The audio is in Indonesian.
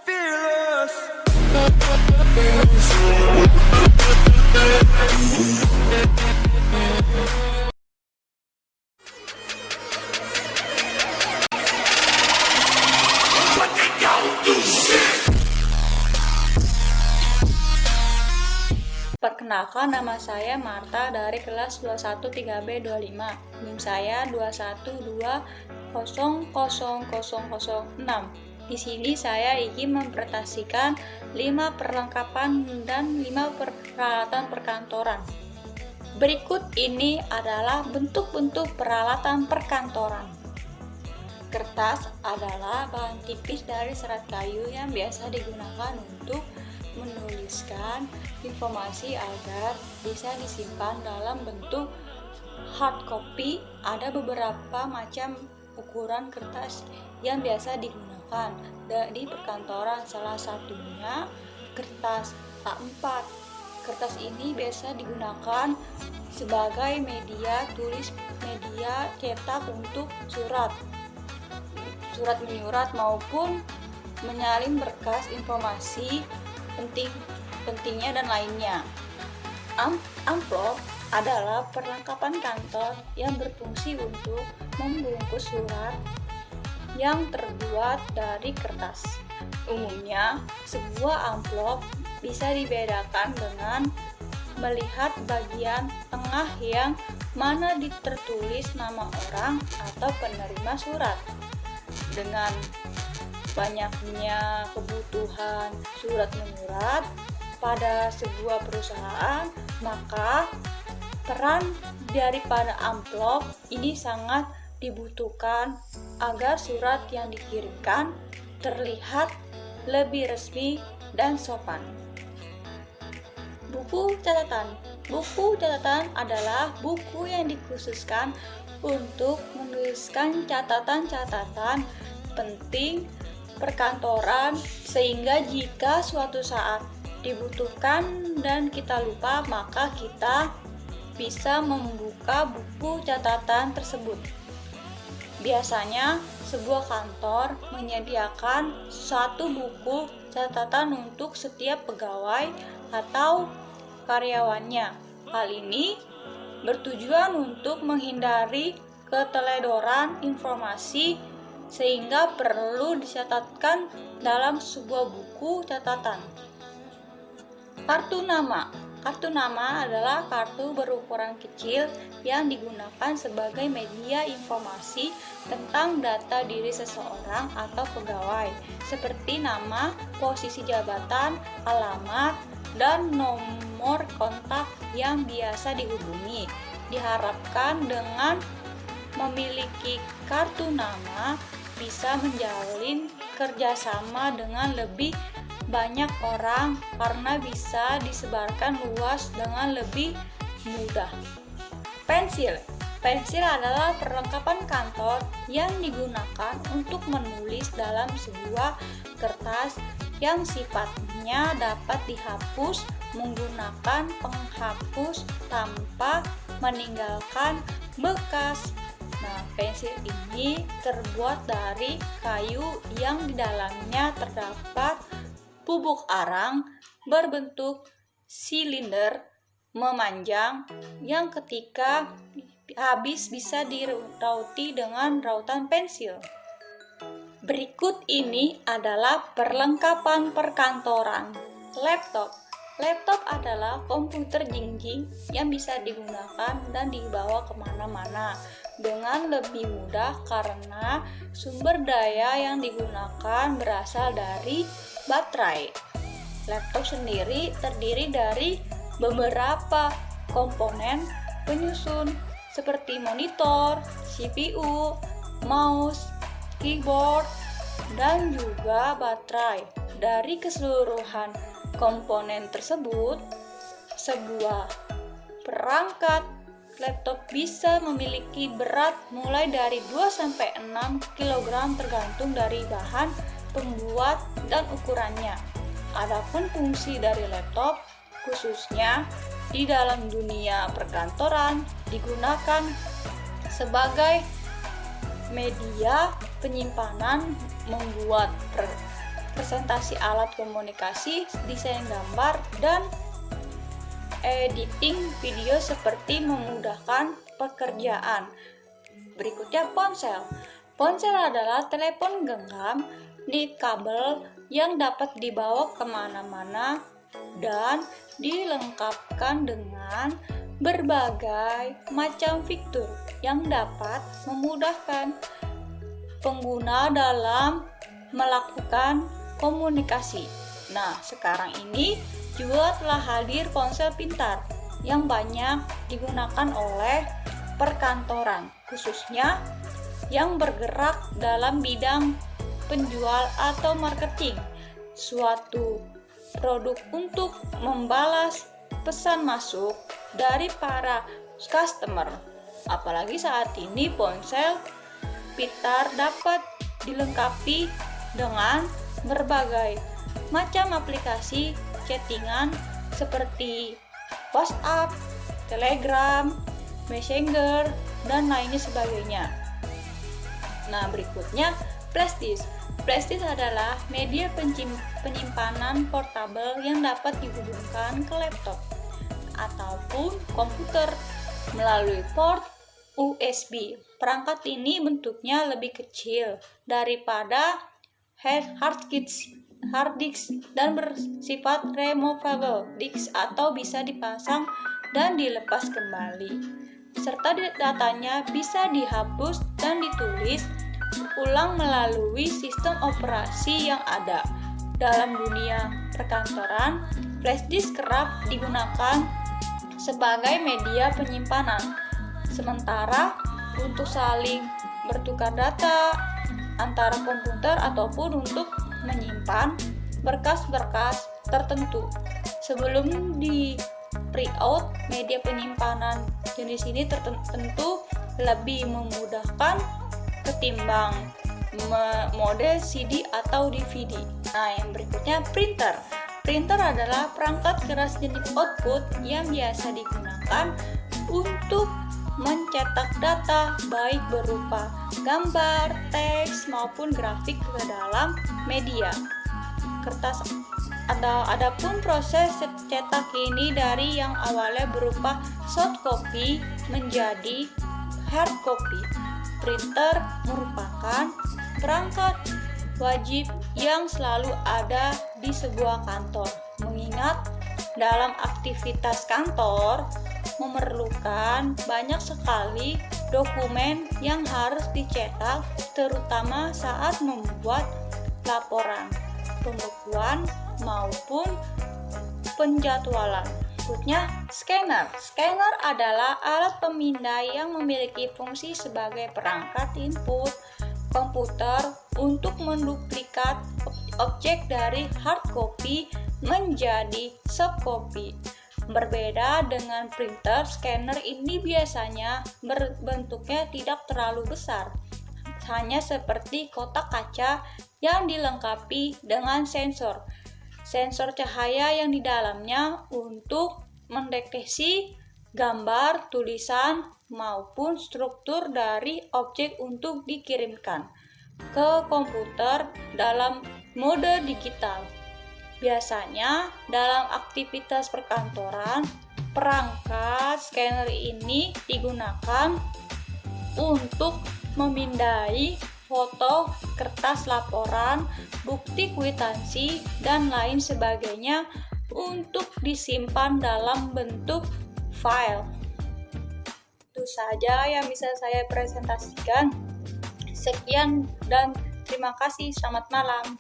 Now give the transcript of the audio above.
fearless. Perkenalkan, nama saya Marta dari kelas 21 3B25. NIM saya 212000006. Di sini saya ingin mempresentasikan 5 perlengkapan dan 5 peralatan perkantoran. Berikut ini adalah bentuk-bentuk peralatan perkantoran. Kertas adalah bahan tipis dari serat kayu yang biasa digunakan untuk menuliskan informasi agar bisa disimpan dalam bentuk hard copy. Ada beberapa macam ukuran kertas yang biasa digunakan di perkantoran, salah satunya kertas A4. Kertas ini biasa digunakan sebagai media tulis, media cetak untuk surat menyurat maupun menyalin berkas informasi pentingnya dan lainnya. Amplop adalah perlengkapan kantor yang berfungsi untuk membungkus surat yang terbuat dari kertas. Umumnya, sebuah amplop bisa dibedakan dengan melihat bagian tengah yang mana tertulis nama orang atau penerima surat. Dengan banyaknya kebutuhan surat menyurat pada sebuah perusahaan, maka peran daripada amplop ini sangat dibutuhkan agar surat yang dikirimkan terlihat lebih resmi dan sopan. Buku catatan. Buku catatan adalah buku yang dikhususkan untuk menuliskan catatan-catatan penting perkantoran, sehingga jika suatu saat dibutuhkan dan kita lupa, maka kita bisa membuka buku catatan tersebut. Biasanya sebuah kantor menyediakan satu buku catatan untuk setiap pegawai atau karyawannya. Hal ini bertujuan untuk menghindari keteledoran informasi, sehingga perlu dicatatkan dalam sebuah buku catatan. Kartu nama. Kartu nama adalah kartu berukuran kecil yang digunakan sebagai media informasi tentang data diri seseorang atau pegawai, seperti nama, posisi jabatan, alamat, dan nomor kontak yang biasa dihubungi. Diharapkan dengan memiliki kartu nama bisa menjalin kerjasama dengan lebih banyak orang karena bisa disebarkan luas dengan lebih mudah. Pensil. Pensil adalah perlengkapan kantor yang digunakan untuk menulis dalam sebuah kertas yang sifatnya dapat dihapus menggunakan penghapus tanpa meninggalkan bekas. Nah, pensil ini terbuat dari kayu yang di dalamnya terdapat bubuk arang berbentuk silinder memanjang yang ketika habis bisa dirauti dengan rautan pensil. Berikut ini adalah perlengkapan perkantoran. Laptop. Laptop adalah komputer jinjing yang bisa digunakan dan dibawa kemana-mana dengan lebih mudah karena sumber daya yang digunakan berasal dari baterai. Laptop sendiri terdiri dari beberapa komponen penyusun seperti monitor, CPU, mouse, keyboard, dan juga baterai. Dari keseluruhan komponen tersebut, sebuah perangkat laptop bisa memiliki berat mulai dari 2-6 kg tergantung dari bahan pembuat dan ukurannya. Adapun fungsi dari laptop, khususnya di dalam dunia perkantoran, digunakan sebagai media penyimpanan, membuat presentasi alat komunikasi, desain gambar, dan editing video seperti memudahkan pekerjaan. Berikutnya ponsel. Ponsel adalah telepon genggam di kabel yang dapat dibawa kemana-mana dan dilengkapkan dengan berbagai macam fitur yang dapat memudahkan pengguna dalam melakukan komunikasi. Nah, sekarang ini juga telah hadir ponsel pintar yang banyak digunakan oleh perkantoran, khususnya yang bergerak dalam bidang penjual atau marketing suatu produk untuk membalas pesan masuk dari para customer. Apalagi saat ini ponsel pintar dapat dilengkapi dengan berbagai macam aplikasi chattingan seperti WhatsApp, Telegram, Messenger, dan lainnya sebagainya. Nah, berikutnya flash disk. Flash disk adalah media penyimpanan portabel yang dapat dihubungkan ke laptop ataupun komputer melalui port USB. Perangkat ini bentuknya lebih kecil daripada hard disk dan bersifat removable disk atau bisa dipasang dan dilepas kembali, serta datanya bisa dihapus dan ditulis ulang melalui sistem operasi yang ada. Dalam dunia perkantoran, flash disk kerap digunakan sebagai media penyimpanan, sementara untuk saling bertukar data antara komputer ataupun untuk menyimpan berkas-berkas tertentu. Sebelum di pre-out, media penyimpanan jenis ini tentu lebih memudahkan ketimbang mode CD atau DVD. Nah, yang berikutnya printer. Printer adalah perangkat keras jenis output yang biasa digunakan untuk mencetak data baik berupa gambar, teks maupun grafik ke dalam media kertas. Adapun proses cetak ini dari yang awalnya berupa soft copy menjadi hard copy. Printer merupakan perangkat wajib yang selalu ada di sebuah kantor, mengingat dalam aktivitas kantor memerlukan banyak sekali dokumen yang harus dicetak, terutama saat membuat laporan, pembukuan maupun penjadwalan. Berikutnya, scanner. Scanner adalah alat pemindai yang memiliki fungsi sebagai perangkat input komputer untuk menduplikat objek dari hard copy menjadi soft copy. Berbeda dengan printer, scanner ini biasanya bentuknya tidak terlalu besar, hanya seperti kotak kaca yang dilengkapi dengan sensor cahaya yang di dalamnya untuk mendeteksi gambar, tulisan, maupun struktur dari objek untuk dikirimkan ke komputer dalam mode digital. Biasanya dalam aktivitas perkantoran, perangkat scanner ini digunakan untuk memindai foto, kertas laporan, bukti kwitansi, dan lain sebagainya untuk disimpan dalam bentuk file. Itu saja yang bisa saya presentasikan. Sekian dan terima kasih. Selamat malam.